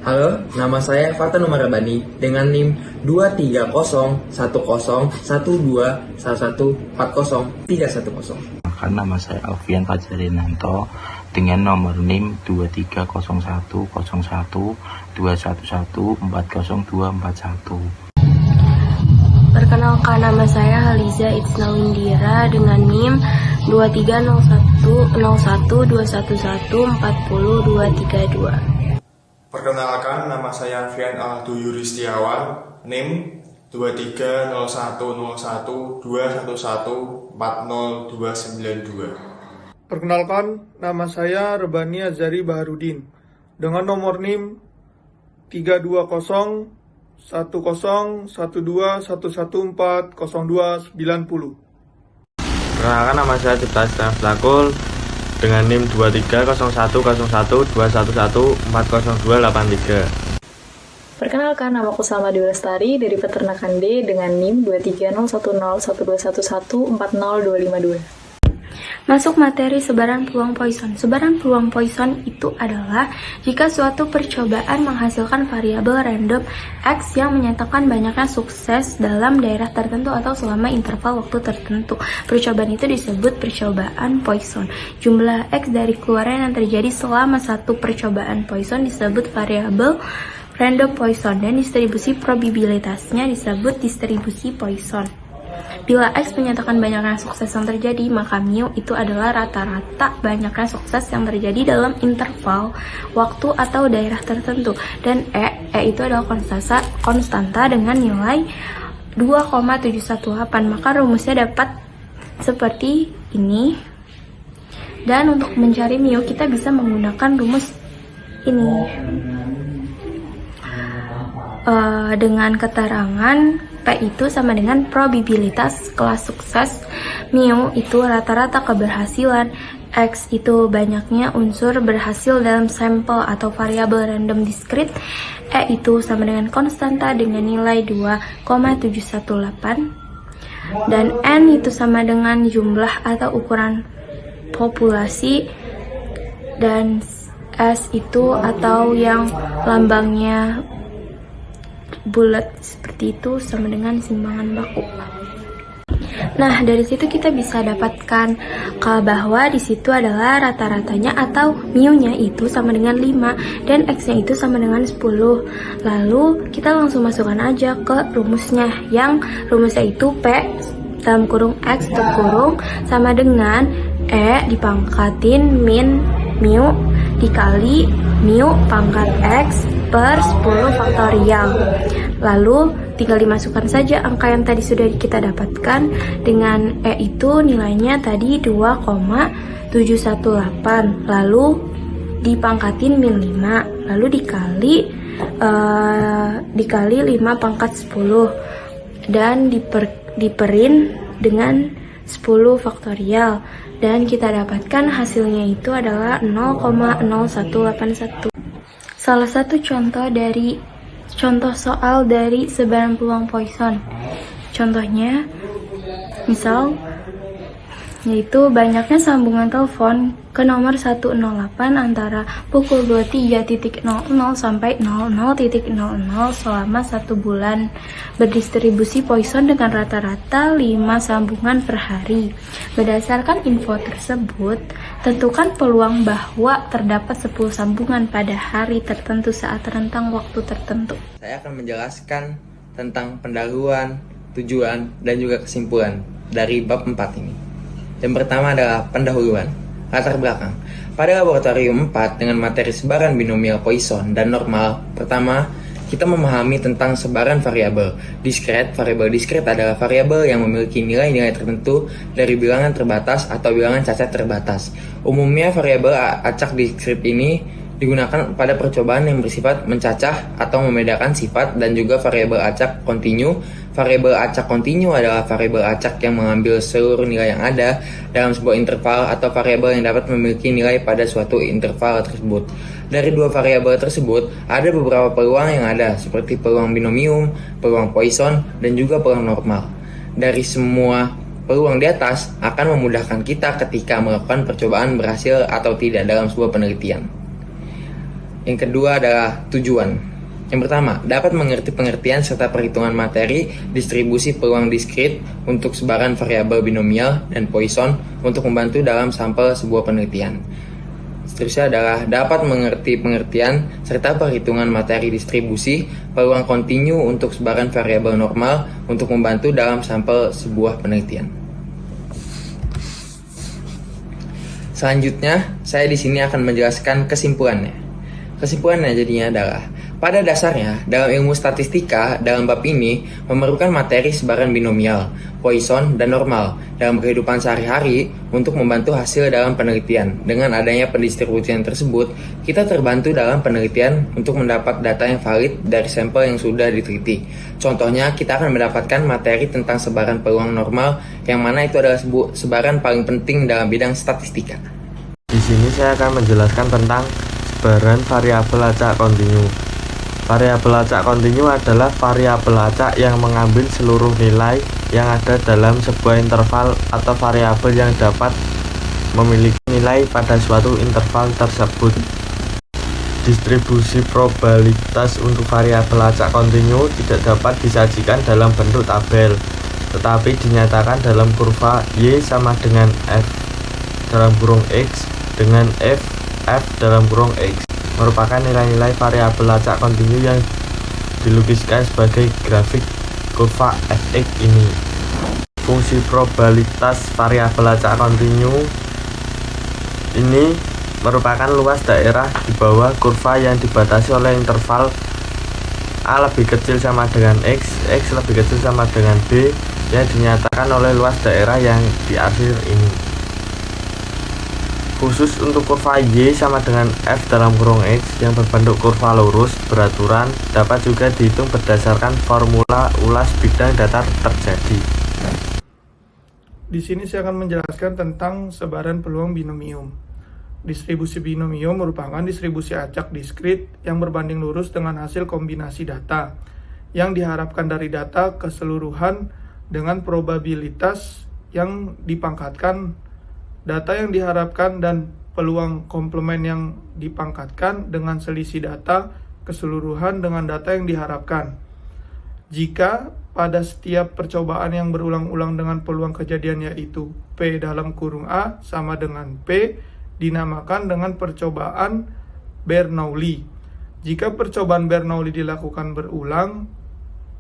Halo, nama saya Fartan Umar Rabani dengan NIM 230101211403110. Nama saya Alfian Fajarinanto dengan nomor NIM 2301211240241. Perkenalkan, nama saya Haliza Itsnawindira dengan NIM 2301211402332. Perkenalkan, nama saya Fian Aldo Yuristiawan, NIM 2300121140292. Perkenalkan, nama saya Rebani Azari Baharudin dengan nomor NIM 3201012114029. Perkenalkan, nama saya Cipta Setengah Blakul dengan NIM 23011140283. Perkenalkan, namaku Salma Dewi Lestari dari Peternakan D dengan NIM 230101211402552. Masuk materi sebaran peluang Poisson. Sebaran peluang Poisson itu adalah jika suatu percobaan menghasilkan variabel random X yang menyatakan banyaknya sukses dalam daerah tertentu atau selama interval waktu tertentu. Percobaan itu disebut percobaan Poisson. Jumlah X dari keluaran yang terjadi selama satu percobaan Poisson disebut variabel random Poisson dan distribusi probabilitasnya disebut distribusi Poisson. Bila X menyatakan banyaknya sukses yang terjadi, maka mu itu adalah rata-rata banyaknya sukses yang terjadi dalam interval waktu atau daerah tertentu. Dan E itu adalah konstanta dengan nilai 2,718. Maka rumusnya dapat seperti ini. Dan untuk mencari mu, kita bisa menggunakan rumus ini. Dengan keterangan P itu sama dengan probabilitas kelas sukses, mu itu rata-rata keberhasilan, X itu banyaknya unsur berhasil dalam sampel atau variabel random diskrit, E itu sama dengan konstanta dengan nilai 2,718, dan N itu sama dengan jumlah atau ukuran populasi, dan S itu atau yang lambangnya bulat seperti itu sama dengan simbangan baku. Nah, dari situ kita bisa dapatkan bahwa di situ adalah rata-ratanya atau mu-nya itu sama dengan 5 dan x-nya itu sama dengan 10. Lalu kita langsung masukkan aja ke rumusnya, yang rumusnya itu P dalam kurung X tutup kurung sama dengan E dipangkatin min mu dikali mu pangkat X per 10 faktorial. Lalu tinggal dimasukkan saja angka yang tadi sudah kita dapatkan dengan E itu nilainya tadi 2,718. Lalu dipangkatin min 5. Lalu dikali 5 pangkat 10 dan diperin dengan 10 faktorial. Dan kita dapatkan hasilnya itu adalah 0,0181. Salah satu contoh soal dari sebaran peluang Poisson. Contohnya, misal, yaitu banyaknya sambungan telepon ke nomor 108 antara pukul 23.00 sampai 00.00 selama 1 bulan. Berdistribusi Poisson dengan rata-rata 5 sambungan per hari. Berdasarkan info tersebut, tentukan peluang bahwa terdapat 10 sambungan pada hari tertentu saat rentang waktu tertentu. Saya akan menjelaskan tentang pendahuluan, tujuan, dan juga kesimpulan dari bab 4 ini. Yang pertama adalah pendahuluan. Latar belakang. Pada laboratorium 4 dengan materi sebaran binomial Poisson dan normal, pertama, kita memahami tentang sebaran variabel diskret. Variabel diskret adalah variabel yang memiliki nilai-nilai tertentu dari bilangan terbatas atau bilangan cacat terbatas. Umumnya variabel acak diskret ini digunakan pada percobaan yang bersifat mencacah atau membedakan sifat, dan juga variabel acak kontinu. Variabel acak kontinu adalah variabel acak yang mengambil seluruh nilai yang ada dalam sebuah interval atau variabel yang dapat memiliki nilai pada suatu interval tersebut. Dari dua variabel tersebut, ada beberapa peluang yang ada, seperti peluang binomium, peluang Poisson, dan juga peluang normal. Dari semua peluang di atas akan memudahkan kita ketika melakukan percobaan berhasil atau tidak dalam sebuah penelitian. Yang kedua adalah tujuan. Yang pertama, dapat mengerti pengertian serta perhitungan materi distribusi peluang diskrit untuk sebaran variabel binomial dan Poisson untuk membantu dalam sampel sebuah penelitian. Seterusnya adalah dapat mengerti pengertian serta perhitungan materi distribusi peluang kontinu untuk sebaran variabel normal untuk membantu dalam sampel sebuah penelitian. Selanjutnya, saya di sini akan menjelaskan kesimpulannya. Kesimpulannya jadinya adalah, pada dasarnya, dalam ilmu statistika, dalam bab ini memerlukan materi sebaran binomial, Poisson, dan normal dalam kehidupan sehari-hari untuk membantu hasil dalam penelitian. Dengan adanya pendistribusian tersebut, kita terbantu dalam penelitian untuk mendapat data yang valid dari sampel yang sudah diteliti. Contohnya, kita akan mendapatkan materi tentang sebaran peluang normal, yang mana itu adalah sebaran paling penting dalam bidang statistika. Di sini saya akan menjelaskan tentang sebaran variabel acak kontinu. Variabel acak kontinu adalah variabel acak yang mengambil seluruh nilai yang ada dalam sebuah interval atau variabel yang dapat memiliki nilai pada suatu interval tersebut. Distribusi probabilitas untuk variabel acak kontinu tidak dapat disajikan dalam bentuk tabel, tetapi dinyatakan dalam kurva Y sama dengan F dalam kurung X dengan F dalam kurung X, merupakan nilai-nilai variabel acak kontinu yang dilukiskan sebagai grafik kurva fx ini. Fungsi probabilitas variabel acak kontinu ini merupakan luas daerah di bawah kurva yang dibatasi oleh interval A lebih kecil sama dengan X lebih kecil sama dengan B yang dinyatakan oleh luas daerah yang di akhir ini. Khusus untuk kurva Y sama dengan F dalam kurung X yang berbentuk kurva lurus beraturan dapat juga dihitung berdasarkan formula ulas bidang datar terjadi. Di sini saya akan menjelaskan tentang sebaran peluang binomium. Distribusi binomium merupakan distribusi acak diskrit yang berbanding lurus dengan hasil kombinasi data yang diharapkan dari data keseluruhan dengan probabilitas yang dipangkatkan data yang diharapkan dan peluang komplement yang dipangkatkan dengan selisih data keseluruhan dengan data yang diharapkan. Jika pada setiap percobaan yang berulang-ulang dengan peluang kejadian yaitu P dalam kurung A sama dengan P dinamakan dengan percobaan Bernoulli. Jika percobaan Bernoulli dilakukan berulang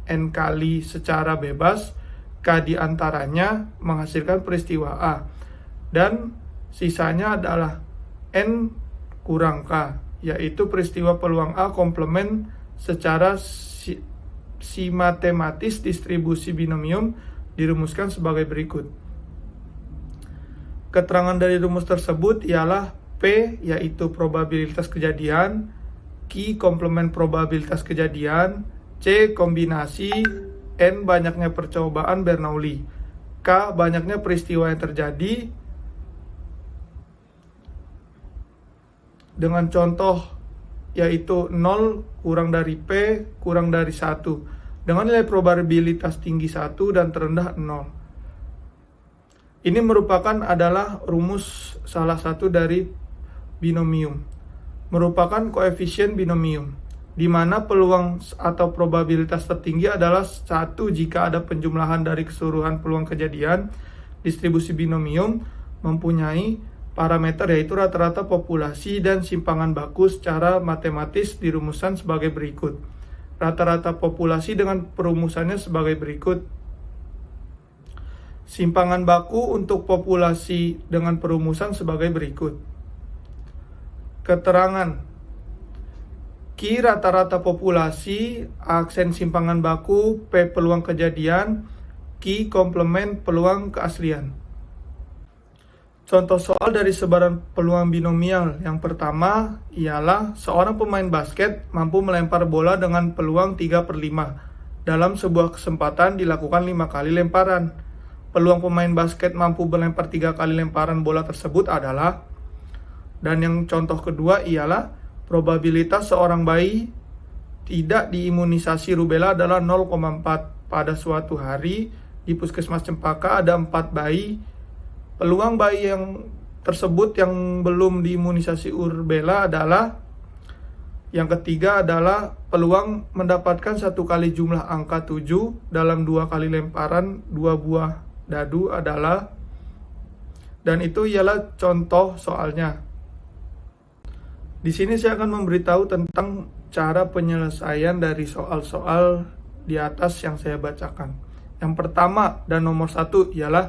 N kali secara bebas, K diantaranya menghasilkan peristiwa A dan sisanya adalah N kurang K, yaitu peristiwa peluang A komplement secara matematis. Distribusi binomium dirumuskan sebagai berikut. Keterangan dari rumus tersebut ialah P yaitu probabilitas kejadian, Q komplement probabilitas kejadian, C kombinasi, N banyaknya percobaan Bernoulli, K banyaknya peristiwa yang terjadi. Dengan contoh yaitu 0 kurang dari P kurang dari 1 dengan nilai probabilitas tinggi 1 dan terendah 0. Ini merupakan adalah rumus salah satu dari binomium, merupakan koefisien binomium, di mana peluang atau probabilitas tertinggi adalah 1 jika ada penjumlahan dari keseluruhan peluang kejadian. Distribusi binomium mempunyai parameter yaitu rata-rata populasi dan simpangan baku secara matematis dirumuskan sebagai berikut. Rata-rata populasi dengan perumusannya sebagai berikut. Simpangan baku untuk populasi dengan perumusan sebagai berikut. Keterangan Q rata-rata populasi, aksen simpangan baku, P peluang kejadian, Q komplement peluang keaslian. Contoh soal dari sebaran peluang binomial yang pertama ialah seorang pemain basket mampu melempar bola dengan peluang 3/5. Dalam sebuah kesempatan dilakukan 5 kali lemparan. Peluang pemain basket mampu melempar 3 kali lemparan bola tersebut adalah, dan yang contoh kedua ialah probabilitas seorang bayi tidak diimunisasi rubella adalah 0,4. Pada suatu hari di Puskesmas Cempaka ada 4 bayi. Peluang bayi yang tersebut yang belum diimunisasi rubella adalah Yang ketiga adalah peluang mendapatkan 1 kali jumlah angka 7 dalam 2 kali lemparan 2 buah dadu adalah, dan itu ialah contoh soalnya. Di sini saya akan memberitahu tentang cara penyelesaian dari soal-soal di atas yang saya bacakan. Yang pertama dan nomor 1 ialah,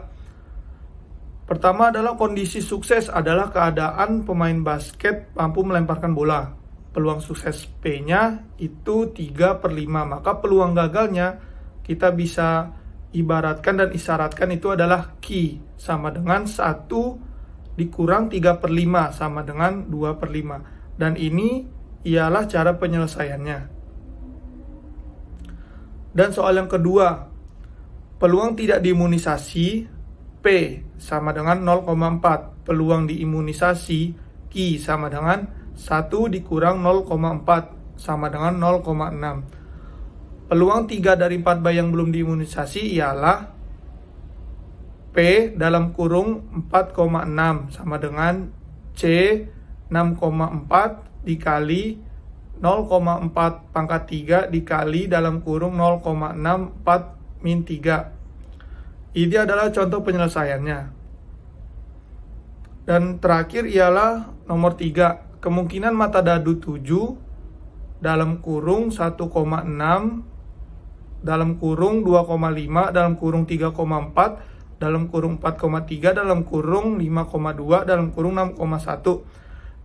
pertama adalah kondisi sukses adalah keadaan pemain basket mampu melemparkan bola. Peluang sukses P-nya itu 3/5, maka peluang gagalnya kita bisa ibaratkan dan isyaratkan itu adalah Q, sama dengan 1 dikurang 3/5 sama dengan 2/5. Dan ini ialah cara penyelesaiannya. Dan soal yang kedua, peluang tidak diimunisasi P sama dengan 0,4. Peluang diimunisasi Q sama dengan 1 dikurang 0,4 sama dengan 0,6. Peluang 3 dari 4 bayi yang belum diimunisasi ialah P dalam kurung 4,6 sama dengan C 6,4 dikali 0,4 pangkat 3 dikali dalam kurung 0,64 min 3. Ini adalah contoh penyelesaiannya. Dan terakhir ialah nomor 3. Kemungkinan mata dadu 7 dalam kurung 1,6 dalam kurung 2,5 dalam kurung 3,4 dalam kurung 4,3 dalam kurung 5,2 dalam kurung 6,1.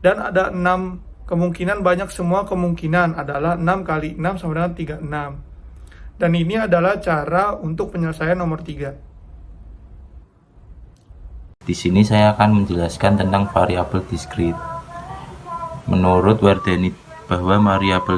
Dan ada 6 kemungkinan, banyak semua kemungkinan adalah 6 kali 6 sama dengan 36. Dan ini adalah cara untuk penyelesaian nomor 3. Di sini saya akan menjelaskan tentang variabel diskrit. Menurut Wardani, bahwa variabel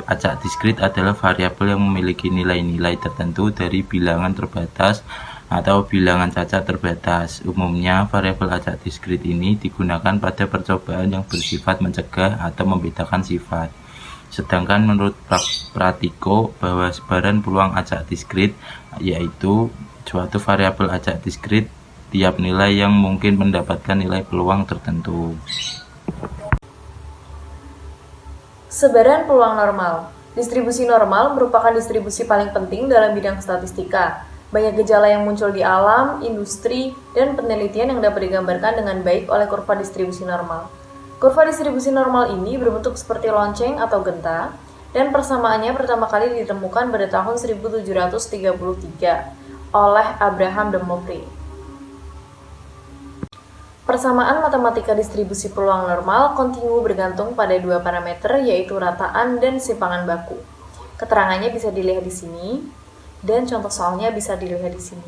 acak diskrit adalah variabel yang memiliki nilai-nilai tertentu dari bilangan terbatas atau bilangan cacat terbatas. Umumnya, variabel acak diskrit ini digunakan pada percobaan yang bersifat mencegah atau membedakan sifat. Sedangkan menurut Pratiko, bahwa sebaran peluang acak diskrit yaitu suatu variabel acak diskrit tiap nilai yang mungkin mendapatkan nilai peluang tertentu. Sebaran peluang normal. Distribusi normal merupakan distribusi paling penting dalam bidang statistika. Banyak gejala yang muncul di alam, industri, dan penelitian yang dapat digambarkan dengan baik oleh kurva distribusi normal. Kurva distribusi normal ini berbentuk seperti lonceng atau genta, dan persamaannya pertama kali ditemukan pada tahun 1733 oleh Abraham de Moivre. Persamaan matematika distribusi peluang normal kontinu bergantung pada 2 parameter, yaitu rataan dan simpangan baku. Keterangannya bisa dilihat di sini, dan contoh soalnya bisa dilihat di sini.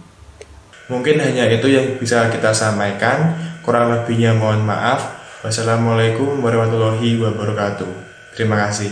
Mungkin hanya itu yang bisa kita sampaikan, kurang lebihnya mohon maaf. Wassalamualaikum warahmatullahi wabarakatuh. Terima kasih.